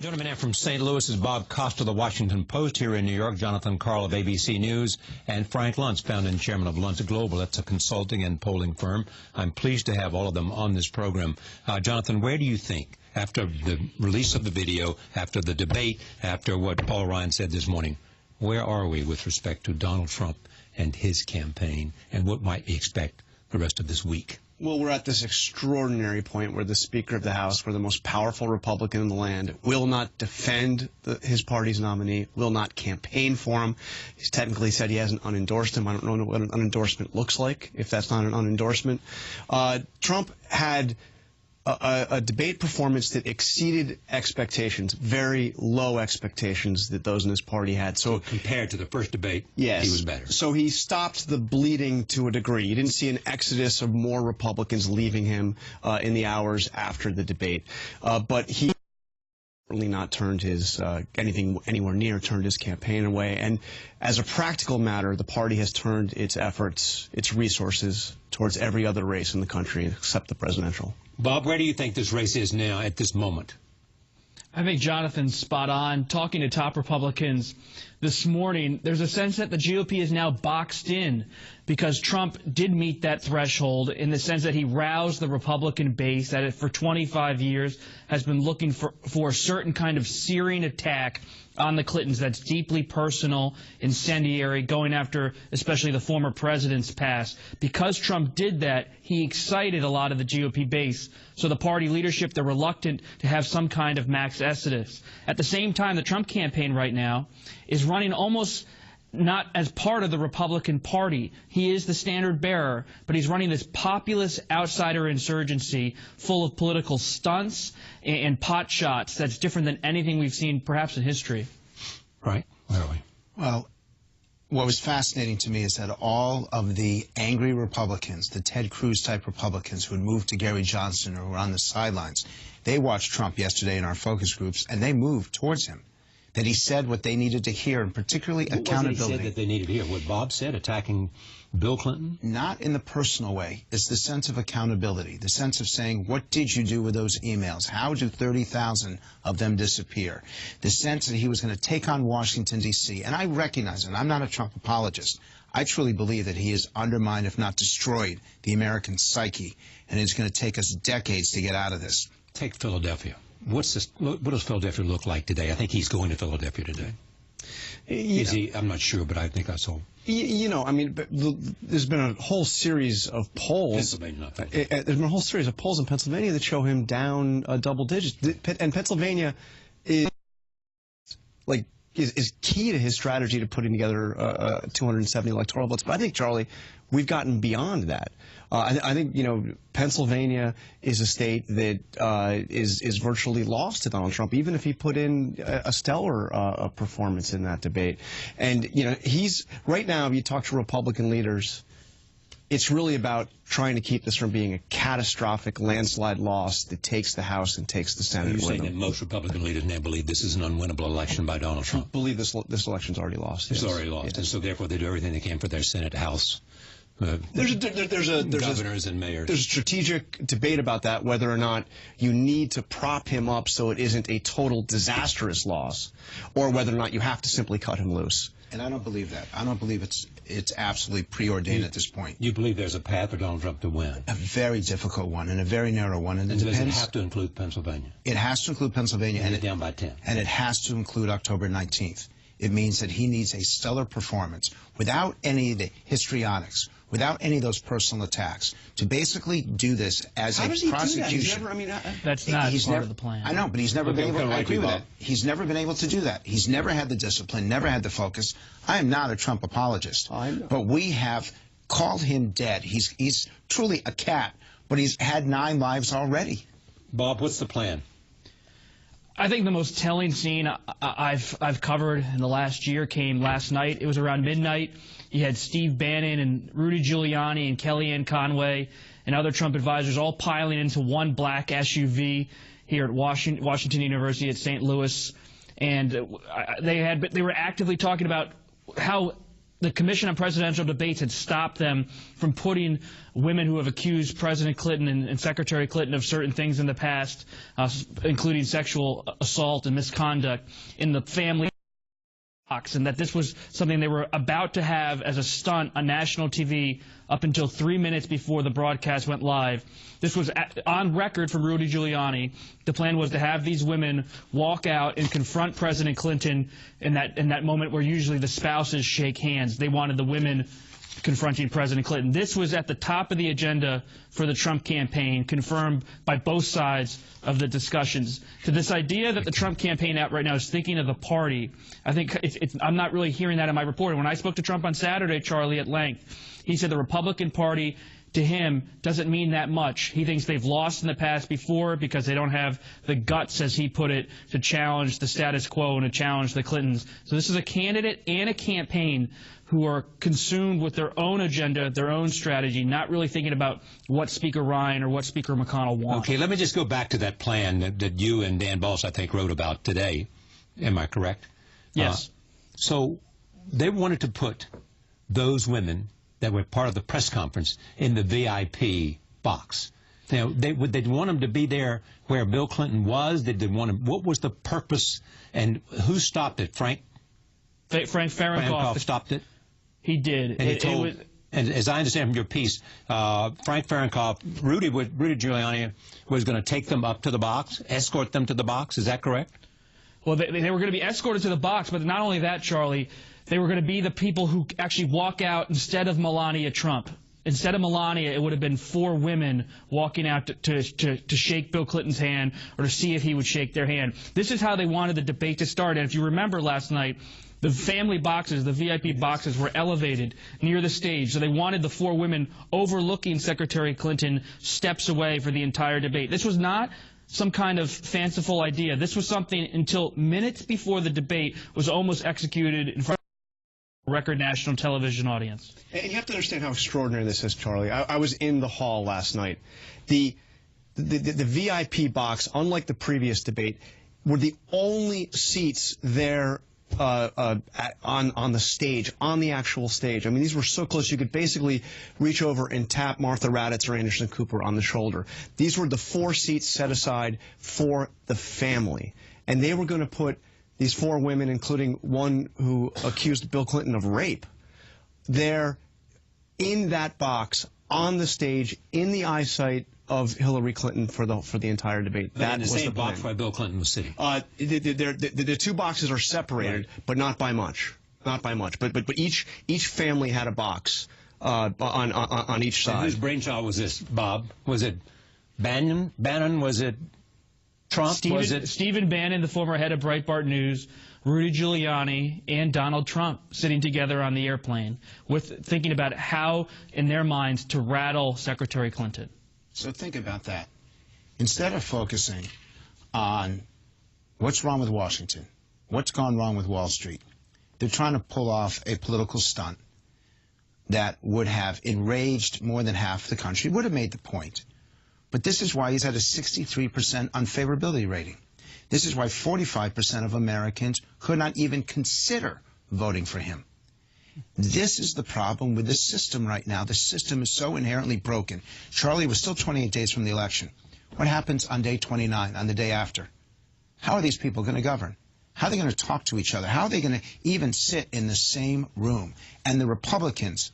Gentlemen, now from St. Louis is Bob Costa of the Washington Post. Here in New York, Jonathan Karl of ABC News, and Frank Luntz, founder and chairman of Luntz Global. That's a consulting and polling firm. I'm pleased to have all of them on this program. Jonathan, where do you think, after the release of the video, after the debate, after what Paul Ryan said this morning, where are we with respect to Donald Trump and his campaign, and what might we expect the rest of this week? Well, we're at this extraordinary point where the Speaker of the House, where the most powerful Republican in the land, will not defend his party's nominee, will not campaign for him. He's technically said he hasn't unendorsed him. I don't know what an unendorsement looks like, if that's not an unendorsement. Trump had a debate performance that exceeded expectations, very low expectations that those in his party had. So compared to the first debate, yes, he was better. So he stopped the bleeding to a degree. You didn't see an exodus of more Republicans leaving him in the hours after the debate. But he certainly not turned his anywhere near turned his campaign away. And as a practical matter, the party has turned its efforts, its resources towards every other race in the country except the presidential. Bob, where do you think this race is now at this moment? I think Jonathan's spot on. Talking to top Republicans this morning, there's a sense that the GOP is now boxed in because Trump did meet that threshold in the sense that he roused the Republican base that for 25 years has been looking for a certain kind of searing attack on the Clintons that's deeply personal, incendiary, going after especially the former president's past. Because Trump did that, he excited a lot of the GOP base. So the party leadership, they're reluctant to have some kind of max exodus. At the same time, the Trump campaign right now is running almost not as part of the Republican Party. He is the standard bearer, but he's running this populist outsider insurgency full of political stunts and pot shots that's different than anything we've seen perhaps in history. Right. Where are we? Well, what was fascinating to me is that all of the angry Republicans, the Ted Cruz-type Republicans who had moved to Gary Johnson or were on the sidelines, they watched Trump yesterday in our focus groups, and they moved towards him. That he said what they needed to hear, and particularly accountability. What he said that they needed to hear? What Bob said, attacking Bill Clinton? Not in the personal way. It's the sense of accountability, the sense of saying, what did you do with those emails? How do 30,000 of them disappear? The sense that he was going to take on Washington, D.C. And I recognize, and I'm not a Trump apologist, I truly believe that he has undermined, if not destroyed, the American psyche, and it's going to take us decades to get out of this. Take Philadelphia. What does Philadelphia look like today? I think he's going to Philadelphia today. Is he? I'm not sure, but I think I saw. You know, I mean, there's been a whole series of polls. Pennsylvania, not Philadelphia. There's been a whole series of polls in Pennsylvania that show him down double digits. And Pennsylvania is key to his strategy to putting together 270 electoral votes. But I think, Charlie, we've gotten beyond that. I think, you know, Pennsylvania is a state that is virtually lost to Donald Trump, even if he put in a stellar performance in that debate. And, you know, right now, if you talk to Republican leaders, it's really about trying to keep this from being a catastrophic landslide loss that takes the House and takes the Senate. You're saying that most Republican leaders now believe this is an unwinnable election by Donald Trump? I believe this election's already lost. It's yes. already lost, yes. And so therefore they do everything they can for their Senate, House. There's governors and mayors. There's a strategic debate about that, whether or not you need to prop him up so it isn't a total disastrous loss, or whether or not you have to simply cut him loose. And I don't believe that. I don't believe it's absolutely preordained at this point. You believe there's a path for Donald Trump to win? A very difficult one and a very narrow one. And does it have to include Pennsylvania? It has to include Pennsylvania. And down by 10. And it has to include October 19th. It means that he needs a stellar performance without any of the histrionics, without any of those personal attacks, to basically do this as a prosecution. That's not part of the plan. I know, but he's never been able to. I agree with that. He's never been able to do that. He's never had the discipline, never had the focus. I am not a Trump apologist, but we have called him dead. He's truly a cat, but he's had 9 lives already. Bob, what's the plan? I think the most telling scene I've covered in the last year came last night. It was around midnight. You had Steve Bannon and Rudy Giuliani and Kellyanne Conway and other Trump advisors all piling into one black SUV here at Washington University at St. Louis, and they were actively talking about how the Commission on Presidential Debates had stopped them from putting women who have accused President Clinton and Secretary Clinton of certain things in the past, including sexual assault and misconduct, in the family box, and that this was something they were about to have as a stunt on national TV up until 3 minutes before the broadcast went live. This was on record from Rudy Giuliani. The plan was to have these women walk out and confront President Clinton in that moment where usually the spouses shake hands. They wanted the women confronting President Clinton. This was at the top of the agenda for the Trump campaign, confirmed by both sides of the discussions. To this idea that the Trump campaign out right now is thinking of the party, I think I'm not really hearing that in my report. When I spoke to Trump on Saturday, Charlie, at length, he said the Republican Party, to him, doesn't mean that much. He thinks they've lost in the past before because they don't have the guts, as he put it, to challenge the status quo and to challenge the Clintons. So this is a candidate and a campaign who are consumed with their own agenda, their own strategy, not really thinking about what Speaker Ryan or what Speaker McConnell wants. Okay, let me just go back to that plan that you and Dan Balls, I think, wrote about today. Am I correct? Yes. So they wanted to put those women that were part of the press conference in the VIP box. Now, would they want them to be there where Bill Clinton was? Did they want them, what was the purpose, and who stopped it? Frank Fahrenkopf stopped it? He did. And and as I understand from your piece, Frank Fahrenkopf, Rudy Giuliani was going to take them up to the box, escort them to the box. Is that correct? Well, they were going to be escorted to the box, but not only that, Charlie, they were going to be the people who actually walk out instead of Melania Trump. Instead of Melania, it would have been 4 women walking out to shake Bill Clinton's hand or to see if he would shake their hand. This is how they wanted the debate to start. And if you remember last night, the family boxes, the VIP boxes, were elevated near the stage. So they wanted the 4 women overlooking Secretary Clinton steps away for the entire debate. This was not some kind of fanciful idea. This was something until minutes before the debate was almost executed in front of a record national television audience. And you have to understand how extraordinary this is, Charlie. I was in the hall last night. The VIP box, unlike the previous debate, were the only seats there on the stage, on the actual stage. I mean, these were so close you could basically reach over and tap Martha Raddatz or Anderson Cooper on the shoulder. These were the 4 seats set aside for the family. And they were going to put these 4 women, including one who accused Bill Clinton of rape, there in that box, on the stage, in the eyesight of Hillary Clinton for the entire debate. That in the same box where Bill Clinton was sitting. The 2 boxes are separated, right, but not by much. Not by much. But each family had a box on each side. And whose brainchild was this, Bob? Was it Bannon? Was it Trump? Stephen Bannon, the former head of Breitbart News, Rudy Giuliani, and Donald Trump sitting together on the airplane, thinking about how, in their minds, to rattle Secretary Clinton. So think about that. Instead of focusing on what's wrong with Washington, what's gone wrong with Wall Street, they're trying to pull off a political stunt that would have enraged more than half the country, would have made the point. But this is why he's at a 63% unfavorability rating. This is why 45% of Americans could not even consider voting for him. This is the problem with the system right now. The system is so inherently broken. Charlie, we're still 28 days from the election. What happens on day 29, on the day after? How are these people going to govern? How are they going to talk to each other? How are they going to even sit in the same room? And the Republicans,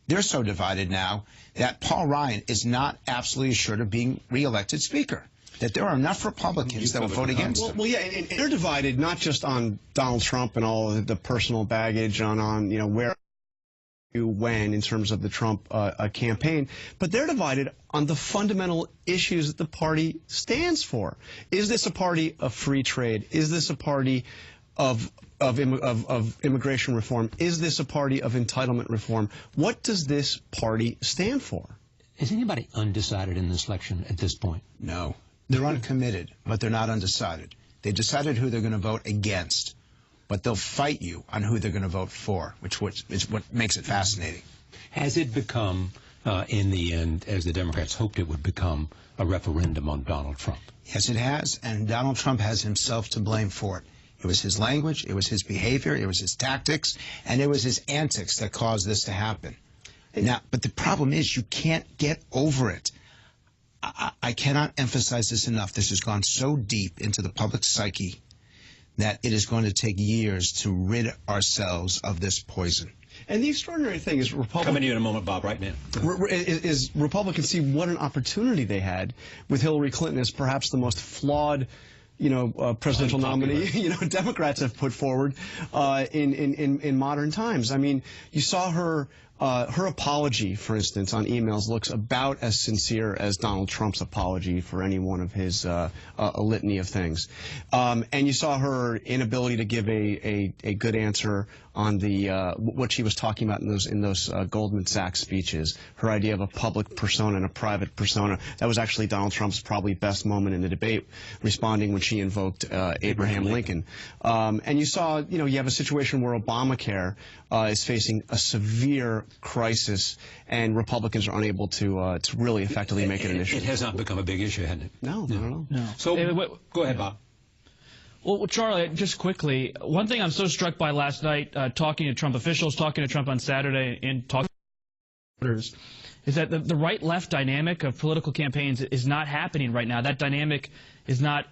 they're so divided now that Paul Ryan is not absolutely assured of being reelected Speaker. That there are enough Republicans that will vote against him. Well, yeah, and they're divided not just on Donald Trump and all of the personal baggage on where you when in terms of the Trump campaign, but they're divided on the fundamental issues that the party stands for. Is this a party of free trade? Is this a party of immigration reform? Is this a party of entitlement reform? What does this party stand for? Is anybody undecided in this election at this point? No. They're uncommitted, but they're not undecided. They've decided who they're going to vote against, but they'll fight you on who they're going to vote for, which is what makes it fascinating. Has it become, in the end, as the Democrats hoped it would become, a referendum on Donald Trump? Yes, it has, and Donald Trump has himself to blame for it. It was his language, it was his behavior, it was his tactics, and it was his antics that caused this to happen. Now, but the problem is you can't get over it. I cannot emphasize this enough. This has gone so deep into the public psyche that it is going to take years to rid ourselves of this poison. And the extraordinary thing is Coming to you in a moment, Bob, right now. Is Republicans see what an opportunity they had with Hillary Clinton as perhaps the most flawed, presidential nominee, Democrats have put forward in modern times. I mean, you saw her apology, for instance, on emails looks about as sincere as Donald Trump's apology for any one of his a litany of things. And you saw her inability to give a good answer on the what she was talking about in those Goldman Sachs speeches. Her idea of a public persona and a private persona. That was actually Donald Trump's probably best moment in the debate, responding when she invoked Abraham Lincoln. And you saw, you have a situation where Obamacare is facing a severe crisis, and Republicans are unable to really effectively make it an issue. It has not become a big issue, hasn't it? No, no. So, go ahead, Bob. Well, Charlie, just quickly, one thing I'm so struck by last night, talking to Trump officials, talking to Trump on Saturday, and talking to voters, is that the right-left dynamic of political campaigns is not happening right now. That dynamic is not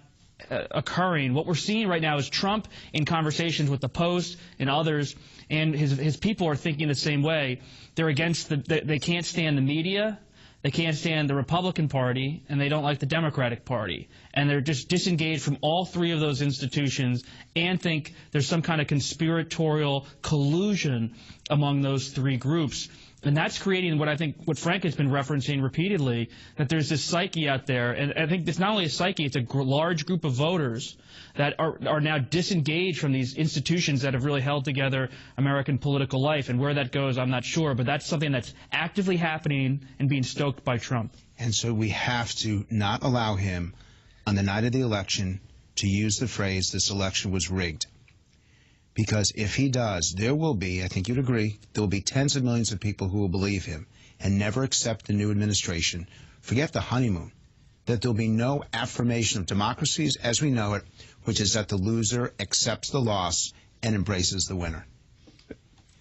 occurring. What we're seeing right now is Trump in conversations with the Post and others, and his people are thinking the same way. They're against they can't stand the media, they can't stand the Republican Party, and they don't like the Democratic Party. And they're just disengaged from all three of those institutions and think there's some kind of conspiratorial collusion among those three groups. And that's creating what Frank has been referencing repeatedly, that there's this psyche out there. And I think it's not only a psyche, it's a large group of voters that are now disengaged from these institutions that have really held together American political life. And where that goes, I'm not sure. But that's something that's actively happening and being stoked by Trump. And so we have to not allow him, on the night of the election, to use the phrase, this election was rigged. Because if he does, there will be, I think you'd agree, there will be tens of millions of people who will believe him and never accept the new administration. Forget the honeymoon. That there will be no affirmation of democracies as we know it, which is that the loser accepts the loss and embraces the winner.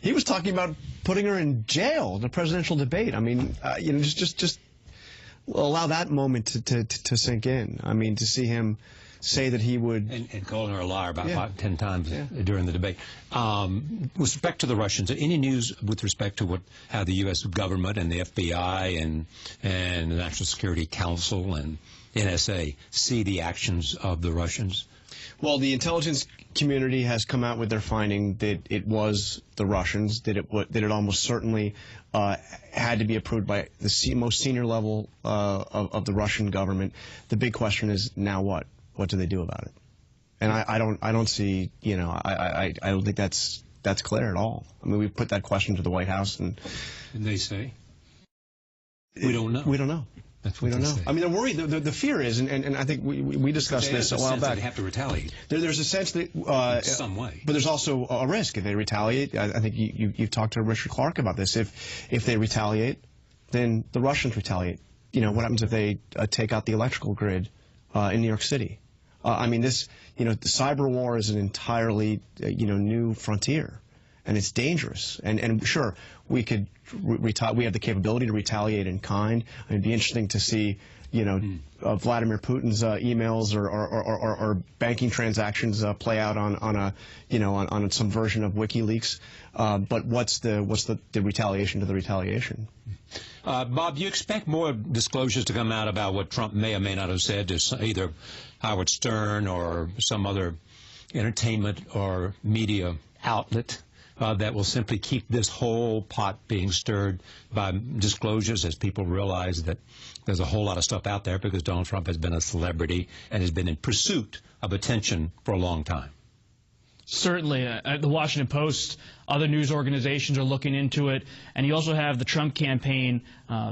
He was talking about putting her in jail in the presidential debate. I mean, just allow that moment to sink in. I mean, to see him say that he would... And calling her a liar about 10 times during the debate. With respect to the Russians, any news with respect to how the U.S. government and the FBI and the National Security Council and NSA see the actions of the Russians? Well, the intelligence community has come out with their finding that it was the Russians, that it almost certainly had to be approved by the most senior level of the Russian government. The big question is, now what? What do they do about it? And I don't see, I don't think that's clear at all. I mean, we put that question to the White House, and they say we don't know. We don't know. That's what we don't know. say. I mean, they're worried. The fear is, and I think we discussed this a while back. They have to retaliate. There's a sense that in some way, but there's also a risk if they retaliate. I think you've talked to Richard Clark about this. If they retaliate, then the Russians retaliate. What happens if they take out the electrical grid in New York City? I mean, the cyber war is an entirely, new frontier, and it's dangerous. And sure, we could we have the capability to retaliate in kind. It'd be interesting to see, Vladimir Putin's emails or banking transactions play out on some version of WikiLeaks. But what's the retaliation to the retaliation? Bob, do you expect more disclosures to come out about what Trump may or may not have said to either Howard Stern or some other entertainment or media outlet that will simply keep this whole pot being stirred by disclosures as people realize that there's a whole lot of stuff out there because Donald Trump has been a celebrity and has been in pursuit of attention for a long time? Certainly. The Washington Post, other news organizations are looking into it. And you also have the Trump campaign,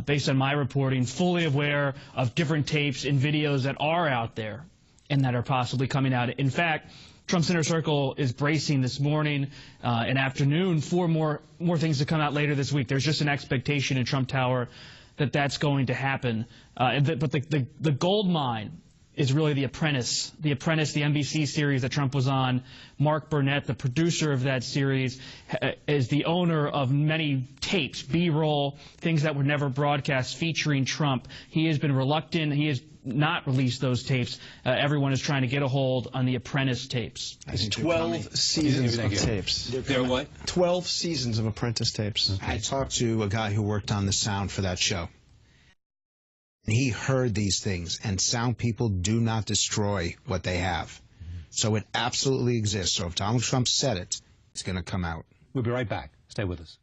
based on my reporting, fully aware of different tapes and videos that are out there and that are possibly coming out. In fact, Trump's Inner Circle is bracing this morning and afternoon for more things to come out later this week. There's just an expectation in Trump Tower that that's going to happen. But the gold mine is really The Apprentice. The Apprentice, the NBC series that Trump was on. Mark Burnett, the producer of that series, is the owner of many tapes, B-roll, things that were never broadcast featuring Trump. He has been reluctant. He has not released those tapes. Everyone is trying to get a hold on the Apprentice tapes. It's 12 seasons of tapes. They're what? 12 seasons of Apprentice tapes. I talked to a guy who worked on the sound for that show. And he heard these things, and sound people do not destroy what they have. So it absolutely exists. So if Donald Trump said it, it's going to come out. We'll be right back. Stay with us.